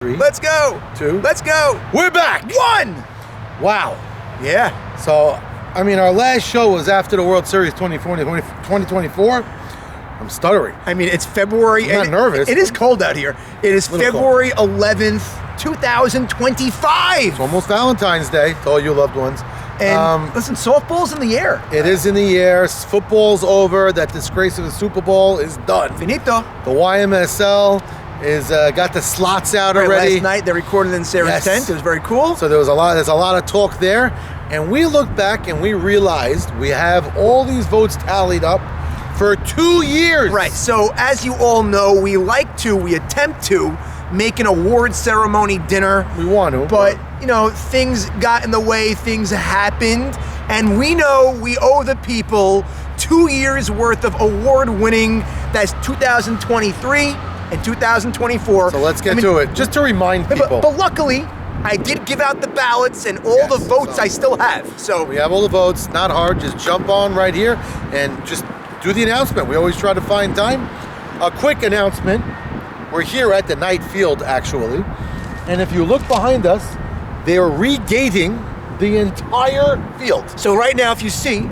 3. Let's go. 2. Let's go. We're back. 1. Wow. Yeah. So, I mean, our last show was after the World Series 2024. I'm stuttering. I mean, it's February. I'm not nervous. It is cold out here. It is February 11th, 2025. It's almost Valentine's Day to all you loved ones. And listen, softball's in the air. It is in the air. Football's over. That disgrace of the Super Bowl is done. Finito. The YMSL is got the slots out already. Last night they recorded in Sarah's tent. It was very cool. So there's a lot of talk there. And we looked back and we realized we have all these votes tallied up for 2 years. Right. So as you all know, we attempt to make an award ceremony dinner. We want to. But, you know, things got in the way, things happened, and we know we owe the people 2 years worth of award winning. That's 2023 and 2024. So let's get to it. Just to remind people. But luckily, I did give out the ballots and all the votes I still have. So we have all the votes, not hard. Just jump on right here and just do the announcement. We always try to find time. A quick announcement. We're here at the Knight Field, actually. And if you look behind us, they're regating the entire field. So right now, if you see,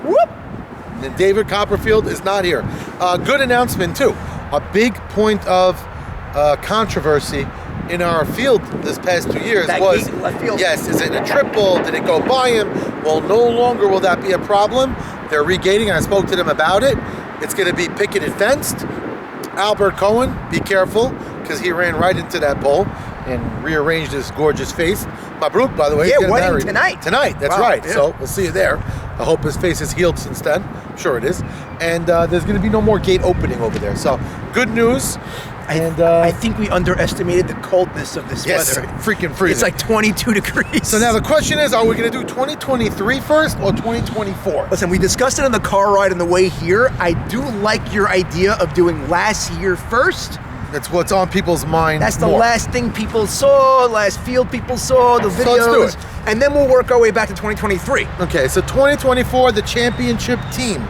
whoop, and David Copperfield is not here. Good announcement, too. A big point of controversy in our field this past 2 years that was, gate left field. Yes, is it a triple? Did it go by him? Well, no longer will that be a problem. They're regating. I spoke to them about it. It's going to be picketed fenced. Albert Cohen, be careful, because he ran right into that pole and rearranged his gorgeous face. Mabruk, by the way, yeah, getting wedding married tonight. Tonight, that's wow, right. Yeah. So we'll see you there. I hope his face has healed since then. I'm sure it is. And there's going to be no more gate opening over there. So good news. And I think we underestimated the coldness of this weather. Freaking freezing. It's like 22 degrees. So now the question is, are we going to do 2023 first or 2024? Listen, we discussed it on the car ride on the way here. I do like your idea of doing last year first. That's what's on people's mind. That's the more. last thing people saw, last field people saw, the videos. So let's do it. And then we'll work our way back to 2023. Okay, so 2024, the championship team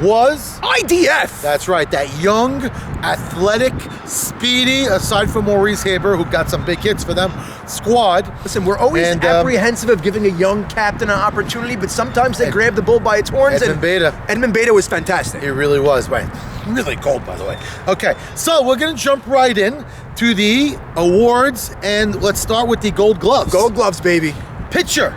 was IDF. That's right. That young, athletic, speedy, aside from Maurice Haber, who got some big hits for them, squad. Listen, we're always apprehensive of giving a young captain an opportunity, but sometimes they grab the bull by its horns. Edmund Beta. Edmund Beta was fantastic. He really was, right? Really cold, by the way. Okay, so we're going to jump right in to the awards, and let's start with the Gold Gloves. Gold Gloves, baby. Pitcher.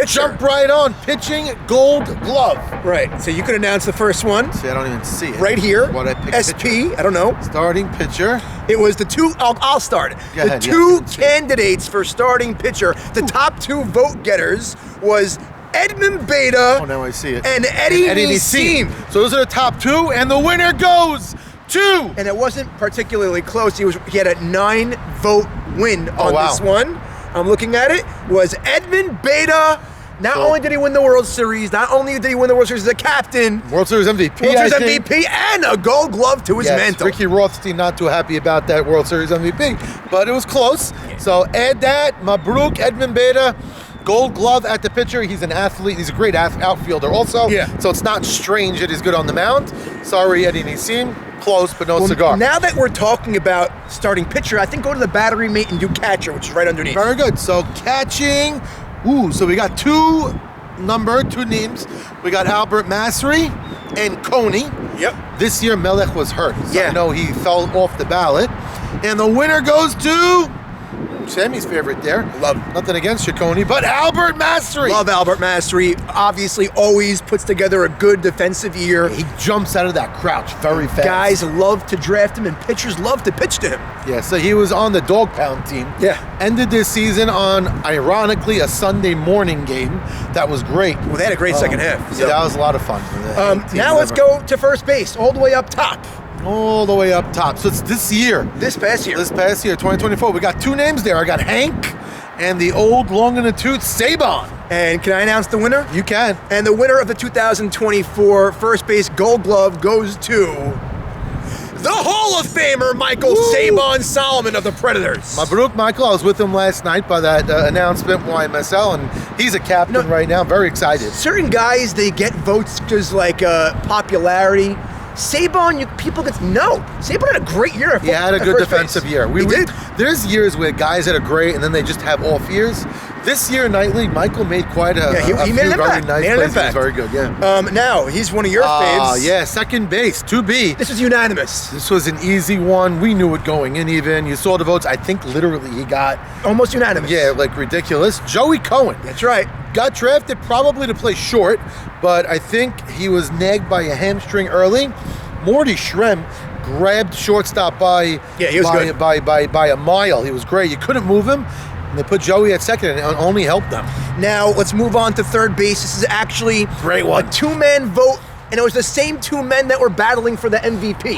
Jump right on. Pitching Gold Glove. Right. So you could announce the first one. See, I don't even see it. Right here. What I picked SP. Pitcher. I don't know. Starting pitcher. It was the two. I'll start. Go ahead, two candidates for starting pitcher. The top two vote getters was Edmund Beta. Oh, now I see it. And Eddie Nissim. So those are the top two, and the winner goes to. And it wasn't particularly close. He had a 9-vote win on this one. I'm looking at it. Was Edmund Beta. Not only did he win the World Series, not only did he win the World Series as a captain, World Series MVP, MVP, and a Gold Glove to his mantle. Ricky Rothstein not too happy about that World Series MVP, but it was close. Yeah. So add that, Mabruk, Edmund Beta, Gold Glove at the pitcher. He's an athlete. He's a great outfielder also. Yeah. So it's not strange that he's good on the mound. Sorry, Eddie Nissim. Close, but no cigar. Now that we're talking about starting pitcher, I think go to the battery mate and do catcher, which is right underneath. Very good. So catching. So we got two names. We got Albert Masri and Coney. Yep. This year Melech was hurt. So yeah. I know he fell off the ballot. And the winner goes to Sammy's favorite there. Love. Nothing against you, Coney, but Albert Masri. Love Albert Masri. Obviously always puts together a good defensive year. He jumps out of that crouch very fast. Guys love to draft him and pitchers love to pitch to him. Yeah, so he was on the dog pound team. Yeah. Ended this season on, ironically, a Sunday morning game. That was great. Well, they had a great second half. So. Yeah, that was a lot of fun. Now let's go to first base, all the way up top. All the way up top. So it's this year. This past year, 2024. We got two names there. I got Hank and the old long in the tooth Saban. And can I announce the winner? You can. And the winner of the 2024 first base Gold Glove goes to the Hall of Famer Michael Saban Solomon of the Predators. Mabruk, Michael. I was with him last night by that announcement, YMSL, and he's a captain right now. Very excited. Certain guys, they get votes because like popularity. Saban, people get no. Saban had a great year. He had a good defensive year. He did. There's years where guys had a great, and then they just have off years. This year, Knightley, Michael made quite a he few made an very impact. nice Made an plays. He was impact. very good, yeah. Now, he's one of your faves. Yeah, second base, 2B. This was unanimous. This was an easy one. We knew it going in even. You saw the votes. I think literally he got... Almost unanimous. Yeah, like ridiculous. Joey Cohen. That's right. Got drafted probably to play short, but I think he was nagged by a hamstring early. Morty Shrem grabbed shortstop by a mile. He was great. You couldn't move him. And they put Joey at second, and it only helped them. Now, let's move on to third base. This is actually Great one. a two-man vote, and it was the same two men that were battling for the MVP.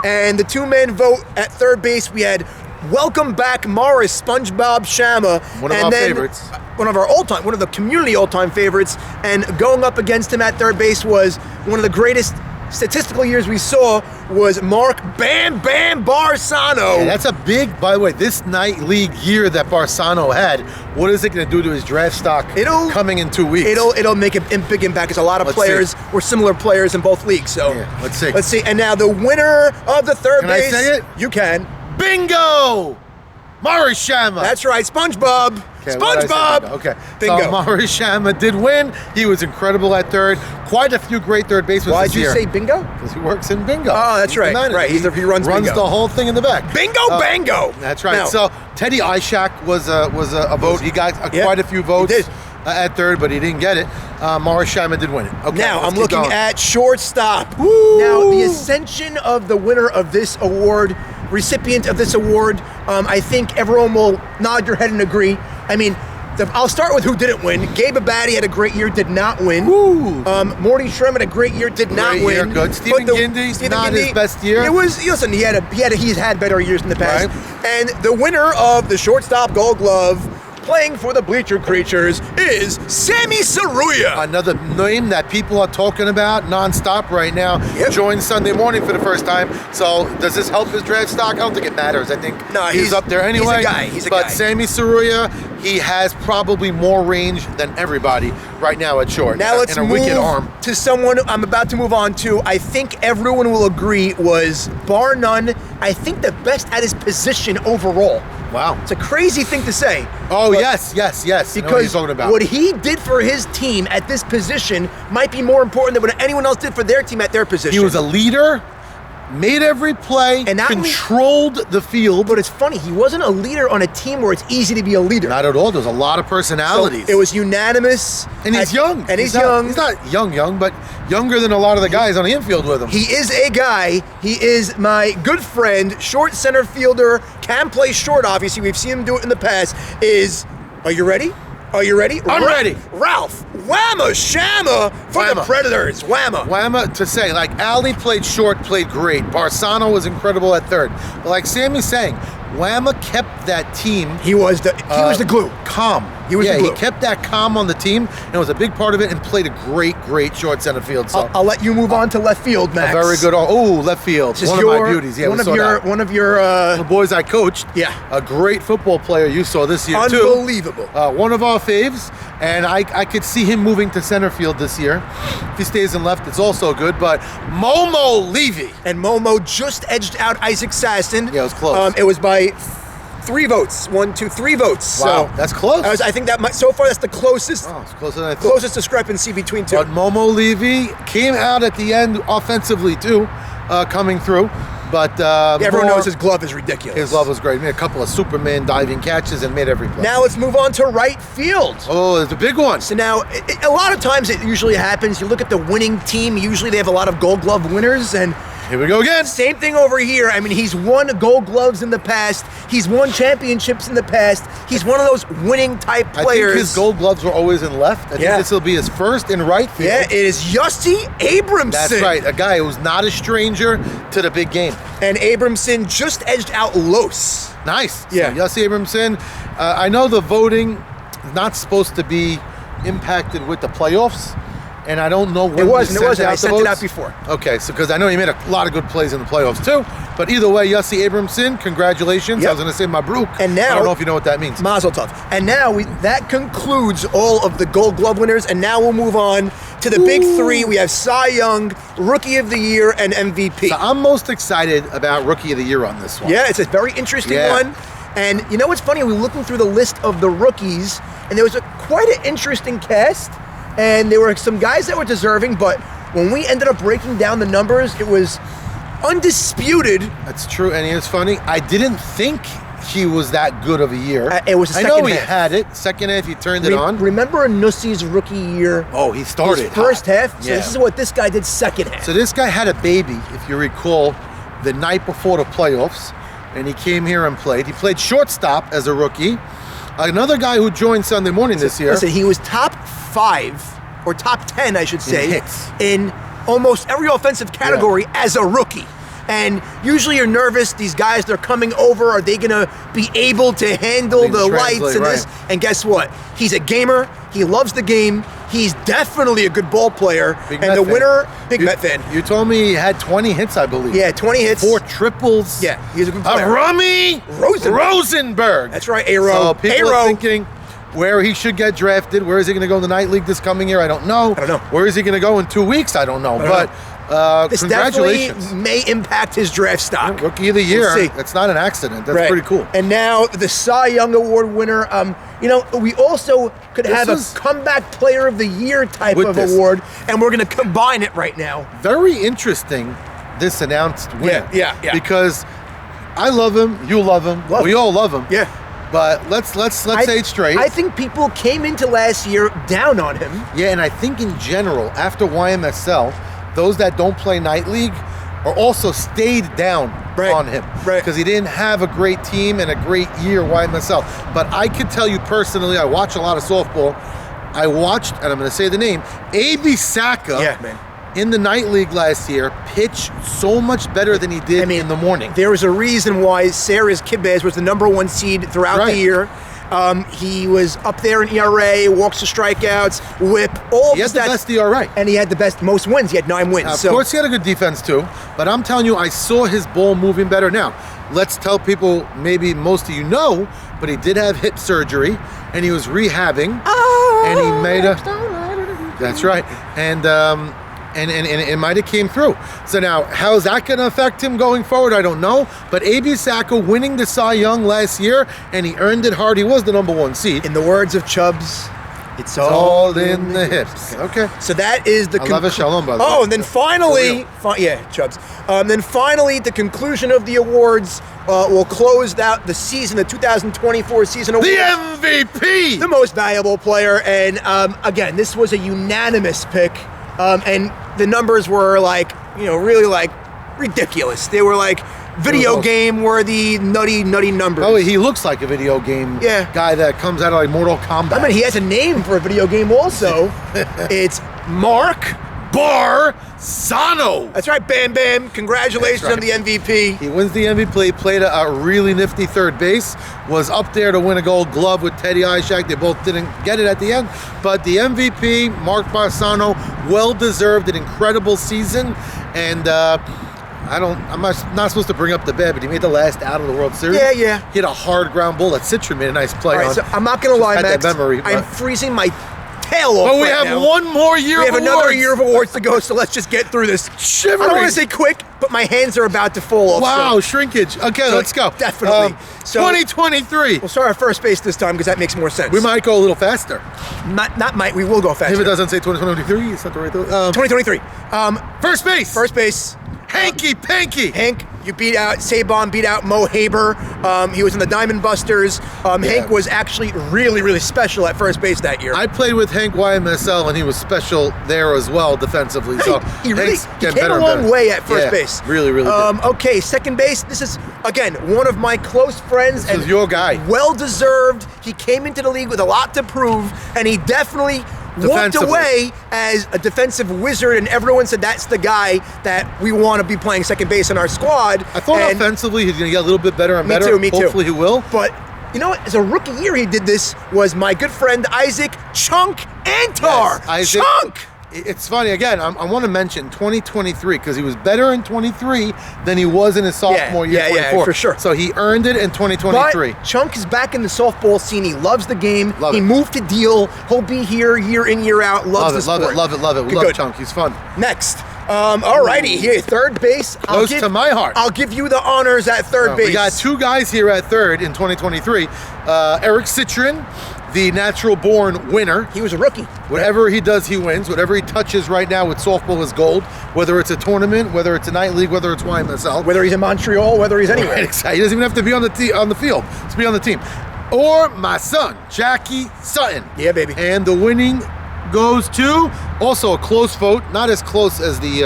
And the two-man vote at third base, we had Welcome Back Morris, SpongeBob Shamma. One of our favorites. One of our all-time, one of the community all-time favorites. And going up against him at third base was one of the greatest statistical years we saw was Mark Bam Bam Barsano. Yeah, that's a big, by the way, this night league year that Barsano had, what is it going to do to his draft stock coming in 2 weeks? It'll make a big impact because a lot of players were similar players in both leagues. So yeah, let's see. Let's see. And now the winner of the third base. Can I say it? You can. Bingo! Morris Shamma. That's right, SpongeBob. Okay, SpongeBob. Okay. Bingo. So Morris Shamma did win. He was incredible at third. Quite a few great third basemen Why'd this you year. say bingo? Because he works in bingo. Oh, that's He's right. the manager. Right. He runs bingo. the whole thing in the back. Bingo, bango. That's right. Now, So Teddy Ishak was a vote. He got quite a few votes. He did. At third, but he didn't get it. Morris Shamma did win it. Okay, now let's I'm keep looking going. at shortstop. Woo! Now the ascension of the winner of this award, recipient of this award, I think everyone will nod your head and agree. I mean, I'll start with who didn't win. Gabe Abadi had a great year, did not win. Woo! Morty Sherman had a great year, did not Great win. year, good. Stephen Gindy, not his best year. It was, listen, he's had better years in the past. Right. And the winner of the shortstop Gold Glove, playing for the Bleacher Creatures, is Sammy Saruya. Another name that people are talking about nonstop right now. Yep. Joined Sunday morning for the first time. So does this help his draft stock? I don't think it matters. I think he's up there anyway. He's a but guy. Sammy Saruya, he has probably more range than everybody right now at short. Now let's and a move wicked arm. to someone I'm about to move on to. I think everyone will agree was, bar none, I think the best at his position overall. Wow. It's a crazy thing to say. Oh, yes. I know what you're Because talking about. what he did for his team at this position might be more important than what anyone else did for their team at their position. He was a leader, made every play, And not only- controlled the field. But it's funny, he wasn't a leader on a team where it's easy to be a leader. Not at all. There's a lot of So personalities. it was unanimous. And he's young. And he's not, young. He's not young, but younger than a lot of the guys on the infield with him. He is a guy. He is my good friend, short center fielder, can play short, obviously. We've seen him do it in the past. Are you ready? Are you ready? I'm ready. Ralph Whamma Shamma for the Whamma. Predators. Whamma, to say, like, Ali played short, played great. Barsano was incredible at third. But like Sammy's saying, Whamma kept that team He was the glue. calm. He was the glue. He kept that calm on the team, and it was a big part of it, and played a great short center field. So I'll let you move on to left field, Max. a very good. Left field. This is One of my beauties. Yeah, one we of saw your that. one The boys I coached. Yeah. A great football player you saw this year too. Unbelievable. One of our faves, and I could see him moving to center field this year. If he stays in left, it's also good. But Momo Levy. And Momo just edged out Isaac Sasson. Yeah, it was close. It was by 3 votes. 1, 2, 3 votes. Wow, So that's close. I think that so far that's the closest Oh, it's closer than I thought. closest discrepancy between two. But Momo Levy came out at the end offensively too, coming through. But Everyone knows his glove is ridiculous. His glove was great. He made a couple of Superman diving catches and made every play. Now let's move on to right field. Oh, it's a big one. So now, a lot of times it usually happens. You look at the winning team. Usually they have a lot of Gold Glove winners, and Here we go again. same thing over here. I mean, he's won Gold Gloves in the past. He's won championships in the past. He's one of those winning type players. I think his Gold Gloves were always in left. I think this will be his first in right field. Yeah, it is Justy Abramson. That's right. A guy who's not a stranger to the big game. And Abramson just edged out Los. Nice. Yeah. So Yossi Abramson. I know the voting is not supposed to be impacted with the playoffs. And I don't know when It wasn't. we sent out I the sent it votes. out before. Okay, so because I know he made a lot of good plays in the playoffs too. But either way, Yossi Abramson, congratulations. Yep. I was going to say Mabruk. And now- I don't know if you know what that means. Mazel tov. And now that concludes all of the Gold Glove winners. And now we'll move on to the big three. We have Cy Young, Rookie of the Year, and MVP. So I'm most excited about Rookie of the Year on this one. Yeah, it's a very interesting one. And you know what's funny? We were looking through the list of the rookies, and there was quite an interesting cast, and there were some guys that were deserving, but when we ended up breaking down the numbers, it was undisputed. That's true, and it's funny. I didn't think he was that good of a year. It was a second I know he half. had it. Second half, he turned it on. Remember Nussi's rookie year? Oh, he started His first hot. half? So this is what this guy did second half. So this guy had a baby, if you recall, the night before the playoffs, and he came here and played. He played shortstop as a rookie. Another guy who joined Sunday Morning this year. Listen, he was top 5, or top 10, I should say, in hits. in almost every offensive category as a rookie. And usually you're nervous, these guys, they're coming over, are they gonna be able to handle the lights and this? And guess what? He's a gamer, he loves the game, he's definitely a good ball player, Big and Met the fan. winner, big Met fan. You told me he had 20 hits, I believe. Yeah, 20 hits. 4 triples. Yeah, he's a good player. Rummy Rosenberg. That's right, A-Ro. So people A-Ro. are thinking where he should get drafted. Where is he going to go in the night league this coming year? I don't know. Where is he going to go in 2 weeks? I don't know. This Congratulations. definitely may impact his draft stock. Rookie of the Year. We'll see. That's not an accident. That's pretty cool. And now the Cy Young Award winner. We also could have a comeback player of the year type of award, and we're going to combine it right now. Very interesting, this announced win. Yeah. Because I love him. You love him. We all love him. Yeah. But let's say it straight. I think people came into last year down on him. Yeah, and I think in general, after YMSL, those that don't play Night League are also stayed down on him. Right. Because he didn't have a great team and a great year YMSL. But I can tell you personally, I watch a lot of softball. I watched, and I'm going to say the name, A.B. Saka in the Night League last year pitched so much better than he did in the morning. There was a reason why Sarah's Kibes was the #1 seed throughout the year. He was up there in ERA, walks to strikeouts, whip, all He had the best ERA. And he had the most wins. He had 9 wins. Of course, he had a good defense too. But I'm telling you, I saw his ball moving better. Now, let's tell people, maybe most of you know, but he did have hip surgery, and he was rehabbing, and he made a. That's right, and it might have came through. So now, how's that going to affect him going forward? I don't know. But A.B. Saka winning the Cy Young last year, and he earned it hard. He was the #1 seed. In the words of Chubbs, it's all in the hips. Okay. So that is the. I love a shalom, by the way. Oh, and then finally, Chubbs. Then finally, the conclusion of the awards will close out the season, the 2024 season awards. The MVP, the most valuable player, and again, this was a unanimous pick, and the numbers were really ridiculous. They were like video game worthy, nutty numbers. Oh, he looks like a video game guy that comes out of like Mortal Kombat. I mean, he has a name for a video game also. It's Mark Barzano. That's right, Bam Bam. Congratulations on the MVP. He wins the MVP, played a really nifty third base, was up there to win a Gold Glove with Teddy Ishak. They both didn't get it at the end, but the MVP, Mark Barzano, well-deserved, an incredible season, and I'm not supposed to bring up the bet, but he made the last out of the World Series. Yeah. He hit a hard ground ball that Citron made a nice play on. So I'm not going to lie, Max. Memory, I'm freezing my tail off. But we have one more year of awards. We have another year of awards to go, so let's just get through this. Shivering. I don't want to say quick, but my hands are about to fall off. Wow, shrinkage. Okay, let's go. Definitely. 2023. We'll start our first base this time because that makes more sense. We might go a little faster. We will go faster. If it doesn't say 2023, it's not the right thing. 2023. First base. First base. Hanky Panky. Hank, you beat out Sabon, beat out Mo Haber. He was in the Diamond Busters. Hank was actually really, really special at first base that year. I played with Hank YMSL, and he was special there as well defensively. So he came a long long way at first base. Really, really good. Okay, second base. This is, again, one of my close friends. This is your guy. Well-deserved. He came into the league with a lot to prove, and he definitely walked away as a defensive wizard, and everyone said that's the guy that we want to be playing second base in our squad. I thought offensively he's going to get a little bit better and better. Me too. Hopefully he will. But you know what? As a rookie year he did this was my good friend Isaac Chunk Antar. Yes, Isaac. Chunk! It's funny, again, I want to mention 2023, because he was better in 23 than he was in his sophomore year, 24. Yeah, for sure. So he earned it in 2023. But Chunk is back in the softball scene. He loves the game. Love he it. moved to Deal. He'll be here year in, year out. Loves the sport. Love it. We Good, love good. Chunk. He's fun. Next. Alrighty, here, third base. Close to my heart. I'll give you the honors at third base. We got two guys here at third in 2023. Eric Citrin, the natural-born winner. He was a rookie. Whatever he does, he wins. Whatever he touches right now with softball is gold. Whether it's a tournament, whether it's a night league, whether it's YMSL. Whether he's in Montreal, whether he's anywhere. Right, exactly. He doesn't even have to be on the field. Just be on the team. Or my son, Jackie Sutton. Yeah, baby. And the winning goes to also a close vote. Not as close as the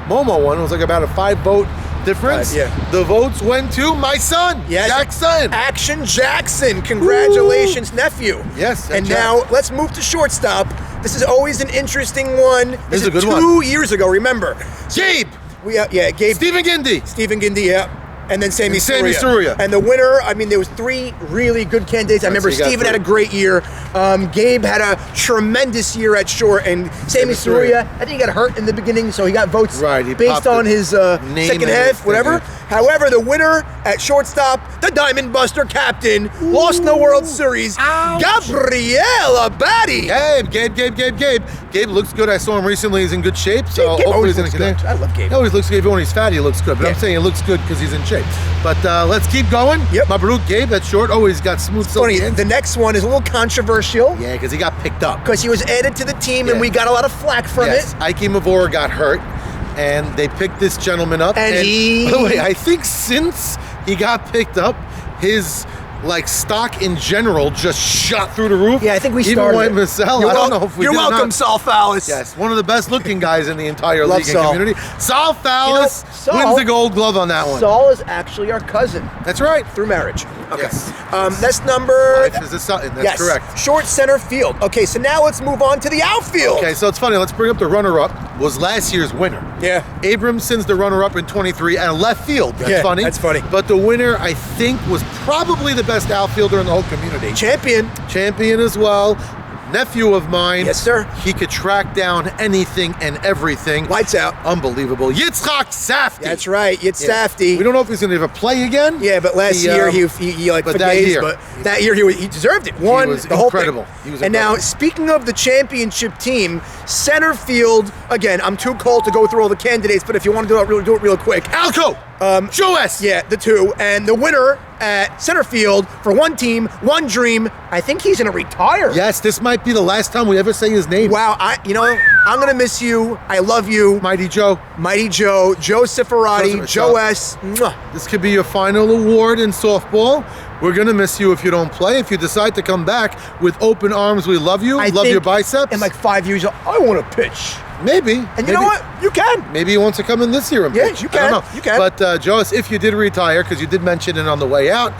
Momo one. It was like about a 5-vote difference. Yeah. The votes went to my son, Jack Sutton. Action Jackson. Congratulations, nephew. Yes. And Jack. now let's move to shortstop. This is always an interesting one. This is a good 2 one. 2 years ago, remember. Gabe. Gabe. Stephen Gindy. Stephen Gindy, yeah. And then Sammy Saruya. And the winner, I mean, there was 3 really good candidates. I remember so you got Stephen 3. had a great year. Gabe had a tremendous year at short. And Sammy Saruya, I think he got hurt in the beginning, so he got votes Right, he based popped on the his name second and half, everything, whatever. yeah. However, the winner at shortstop, the Diamond Buster captain, lost in the World Series, Gabriel Abadi. Gabe. Gabe looks good. I saw him recently. He's in good shape. So Gabe hopefully always he's looks going to good. I love Gabe. He always looks good. Even when he's fat, he looks good. But Yeah. I'm saying he looks good because he's in shape. But let's keep going. Yep. Mabruk Gabe, that's short. Oh, he's got smooth Funny, silky hands. the next one is a little controversial Yeah, because he got picked up. because he was added to the team and Yeah. we got a lot of flack from Yes, it. Ike Mavor got hurt, and they picked this gentleman up. And he- by the way, I think since he got picked up, his stock in general just shot through the roof. Yeah, I think we Even started when it. Marcel, You're I don't know if we You're did or welcome, not. Saul Fallis. Yes, one of the best looking guys in the entire Love league and Saul. community. Saul Fallis Saul- wins the gold glove on that one. Saul is actually our cousin That's right. through marriage. Okay. Yes. That's number. Life is a Sutton. That's yes. correct. Short center field. Okay, so now let's move on to the outfield. Okay, so it's funny. Let's bring up the runner-up. Was last year's winner. Yeah. Abramson's the runner-up in 23 and left field. That's Yeah, funny. that's funny. But the winner, I think, was probably the best outfielder in the whole community. Champion as well. Nephew of mine. Yes, sir. He could track down anything and everything. Lights out. Unbelievable. Yitzchak Safdie. That's right. It's Yeah. Safdie. We don't know if he's going to ever play again. Yeah, but last year he like but for that days, year- but that year he deserved it. Won was the whole incredible. thing. He was and now, incredible. speaking of the championship team, center field. Again, I'm too cold to go through all the candidates, but if you want to do it real quick. Alco. Joe S. Yeah, the 2, and the winner at center field for one team, one dream. I think he's gonna retire. Yes, this might be the last time we ever say his name. Wow, I'm gonna miss you. I love you, Mighty Joe. Mighty Joe, Joe Ciferati, Joe- Joe S. Mwah. This could be your final award in softball. We're going to miss you if you don't play. If you decide to come back with open arms, we love you. I love think your biceps. In like 5 years, I want to pitch. Maybe. And you know what? You can. Maybe he wants to come in this year and Yeah, pitch. you I don't can. know. You can. But, Joyce, if you did retire, because you did mention it on the way out,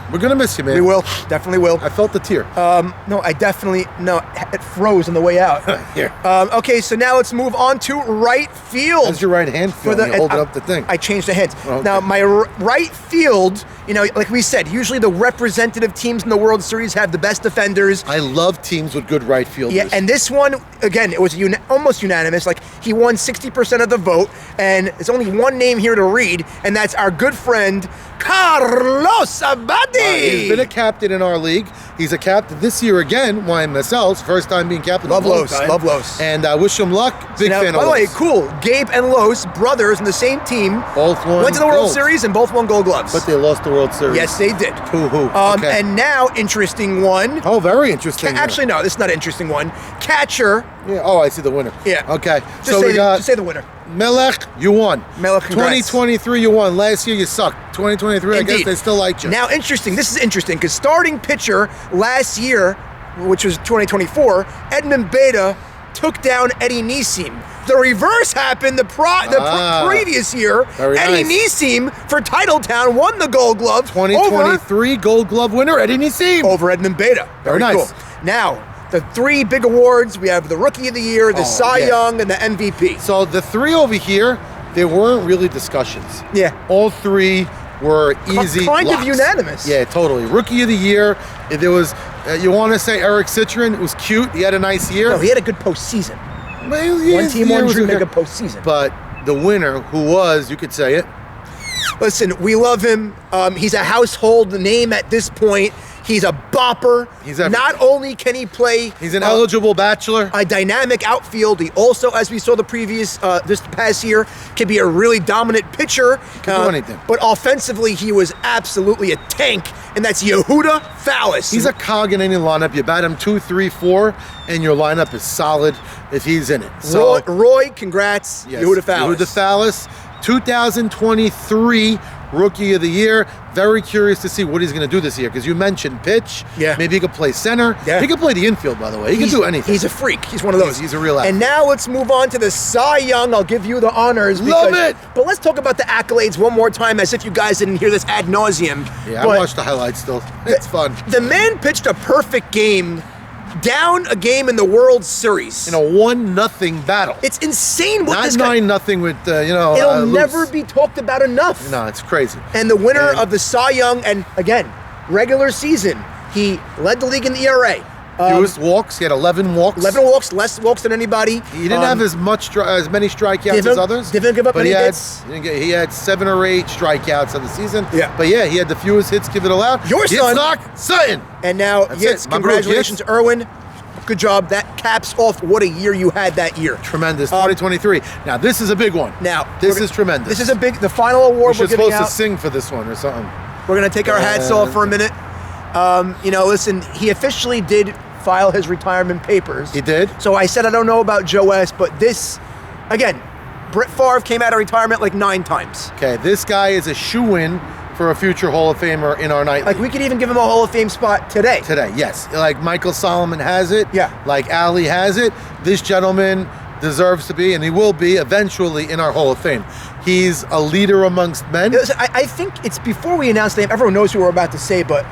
we're going to miss you, man. We will. Definitely will. I felt the tear. No, it froze on the way out. Here. Okay, so now let's move on to right field. How's your right hand feel when you hold it up the thing? I changed the hands. Okay. Now, my right field, like we said, usually the representative teams in the World Series have the best defenders. I love teams with good right fielders. Yeah, and this one, again, it was almost unanimous. Like, he won 60% of the vote, and there's only one name here to read, and that's our good friend, Carlos Abadi. He's been a captain in our league. He's a captain this year again, YMSL's first time being captain. Love in a long Los, time. love Los. And I wish him luck. Big Now, fan by of the way, Los. cool. Gabe and Los, brothers in the same team, Both won went to the World gold. Series and both won Gold Gloves. But they lost the World Series. Yes, they did. Hoo-hoo. Okay. And now, interesting one. Oh, very interesting. Actually, no, this is not an interesting one. Catcher. Yeah. Oh, I see the winner. Yeah. Okay. Just say the winner. Melech, you won. Melech, congrats. 2023, you won. Last year, you sucked. 2023, I guess Indeed. they still liked you. Now, interesting. This is interesting because starting pitcher last year, which was 2024, Edmund Beta took down Eddie Nissim. The reverse happened the previous year. Very Eddie nice. Nissim for Titletown won the Gold Glove 2023 Gold Glove winner, Eddie Nissim. over Edmund Beta. Very nice. Cool. Now, the 3 big awards, we have the Rookie of the Year, the Cy yeah. Young, and the MVP. So the 3 over here, there weren't really discussions. Yeah. All 3 were easy Kind locks. of unanimous. Yeah, totally. Rookie of the Year, there was, you want to say Eric Citrin, it was cute. He had a nice year. No, he had a good postseason. Well, yeah, One team, yeah, one it was dream, okay. make a postseason. But the winner, who was, you could say it, Listen, we love him. He's a household name at this point. He's a bopper. He's everything. Not only can he play, he's an eligible bachelor. a dynamic outfield, he also, as we saw this past year, can be a really dominant pitcher. Can do anything. But offensively, he was absolutely a tank, and that's Yehuda Fallis. He's a cog in any lineup. You bat him 2, 3, 4, and your lineup is solid if he's in it. So, Roy, congrats, yes, Yehuda Fallis. Yehuda Fallis, 2023 Rookie of the Year. Very curious to see what he's going to do this year, because you mentioned pitch. Yeah. Maybe he could play center. Yeah. He could play the infield, by the way. He can do anything. He's a freak. He's one of those. He's a real athlete. And now let's move on to the Cy Young. I'll give you the honors. Love it. But let's talk about the accolades one more time, as if you guys didn't hear this ad nauseum. Yeah, But I watched the highlights still. It's fun. The man pitched a perfect game, down a game in the World Series. In a 1-0 battle. It's insane what Not this guy... 9-0 with, It'll loose. never be talked about enough. No, it's crazy. And the winner And- of the Cy Young, and again, regular season, he led the league in the ERA. Fewest walks. He had 11 walks. 11 walks, less walks than anybody. He didn't have as many strikeouts as others. Didn't give up but any he had, hits. he had 7 or 8 strikeouts on the season. Yeah. But yeah, he had the fewest hits given allowed. Your son. Yitzhak Sutton. And now, That's yes, it. My congratulations, bro, Erwin. Good job. That caps off what a year you had that year. Tremendous. 2023. Now, this is a big one. Now, This is tremendous. This is the final award We're we're giving supposed out. to sing for this one or something. We're going to take our hats off for a minute. Listen, he officially did file his retirement papers. He did? So I said I don't know about Joe West, but this, again, Brett Favre came out of retirement like 9 times. Okay, this guy is a shoo-in for a future Hall of Famer in our night Like, league. we could even give him a Hall of Fame spot today. Today, yes. Like Michael Solomon has it. Yeah. Like Ali has it. This gentleman deserves to be, and he will be eventually in our Hall of Fame. He's a leader amongst men. Listen, I think it's before we announce the name, everyone knows who we're about to say, but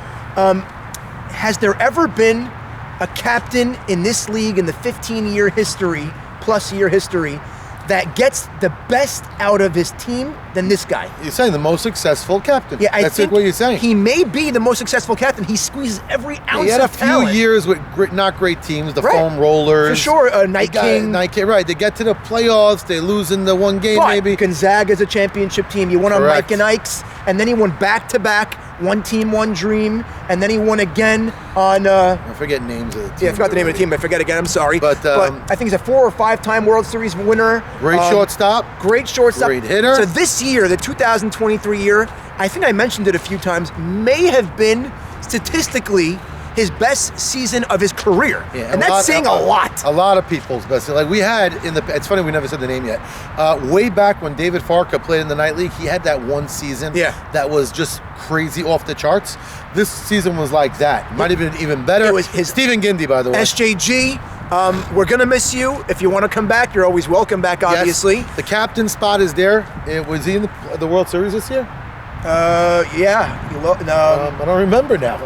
has there ever been a captain in this league in the 15-year history, plus year history, that gets the best out of his team than this guy? You're saying the most successful captain. Yeah, I That's think what you're saying. he may be the most successful captain. He squeezes every ounce He had a of talent. few years with not great teams, the Right. foam rollers. For sure, Night King. Night King, right. They get to the playoffs, they lose in the one game But maybe. Gonzaga's a championship team. You won on Correct. Mike and Ike's, and then he won back-to-back, one team, one dream, and then he won again on... I forget names of the teams. Yeah, I forgot the name of the team. I forget again. I'm sorry. But, I think he's a 4 or 5-time World Series winner. Great shortstop. Great shortstop. Great hitter. So this year, the 2023 year, I think I mentioned it a few times, may have been statistically his best season of his career. Yeah, and that's saying a lot. A lot of people's best. Like we had in the, it's funny we never said the name yet. Way back when David Farka played in the night league, he had that one season that was just crazy off the charts. This season was like that. Might have been even better. It was his Stephen Gindy, by the way. SJG, we're going to miss you. If you want to come back, you're always welcome back, obviously. Yes, the captain spot is there. Was he in the World Series this year? Yeah. I don't remember now.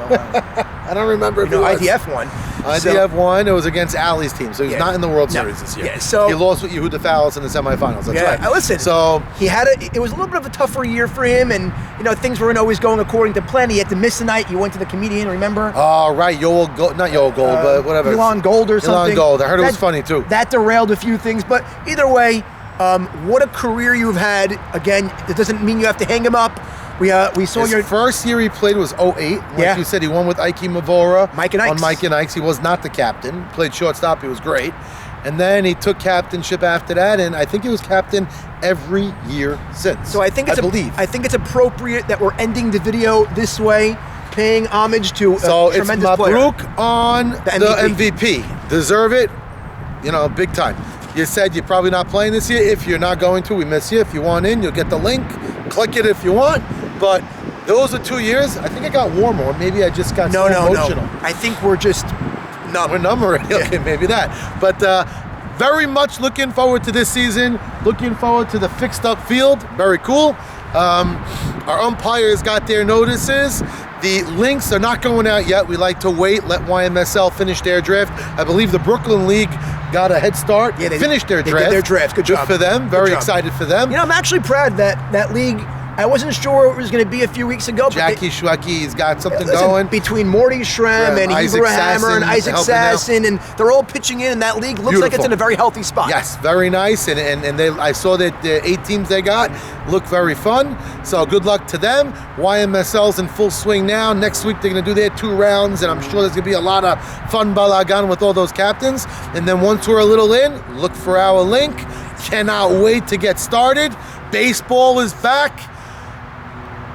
I don't remember if IDF won. IDF won. It was against Ali's team, so he's not in the World Series this year. Yeah, so he lost with Yehuda Fallis in the semifinals. That's right. Listen. So it was a little bit of a tougher year for him, and things weren't always going according to plan. He had to miss a night. You went to the comedian, remember? Oh, right, not Yoel Gold, but whatever. Elon Gold or something. Elon Gold. I heard it was funny too. That derailed a few things, but either way, what a career you've had. Again, it doesn't mean you have to hang him up. We saw His first year he played was 08. Like you said, he won with Ike Mavora Mike and Ike's. on Mike and Ike's. He was not the captain. Played shortstop. He was great. And then he took captainship after that, and I think he was captain every year since. So I think it's appropriate that we're ending the video this way, paying homage to a tremendous player. So it's Mabruk on the MVP. Deserve it, big time. You said you're probably not playing this year. If you're not going to, we miss you. If you want in, you'll get the link. Click it if you want. But those are 2 years. I think I got warm, or maybe I just got emotional. No. I think we're just numb. We're numb already. Okay, maybe that. But very much looking forward to this season. Looking forward to the fixed up field. Very cool. Our umpires got their notices. The links are not going out yet. We like to wait, let YMSL finish their draft. I believe the Brooklyn League got a head start. Yeah, they finished their draft. They did their draft. Good job. for them. Very excited for them. I'm actually proud that that league I wasn't sure it was going to be a few weeks ago. Jackie Schwecky's got something listen, going. between Morty Shrem and Isaac Ibra Hammer and Sasson Isaac helping out. Sasson, and they're all pitching in, and that league looks like it's Beautiful. in a very healthy spot. Yes, very nice, and I saw that the 8 teams they got look very fun. So good luck to them. YMSL's in full swing now. Next week they're going to do their 2 rounds, and I'm sure there's going to be a lot of fun balagan with all those captains. And then once we're a little in, look for our link. Cannot wait to get started. Baseball is back.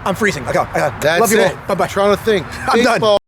I'm freezing. I got. That's Love you it. all. Bye-bye. Trying to think. I'm done. Baseball.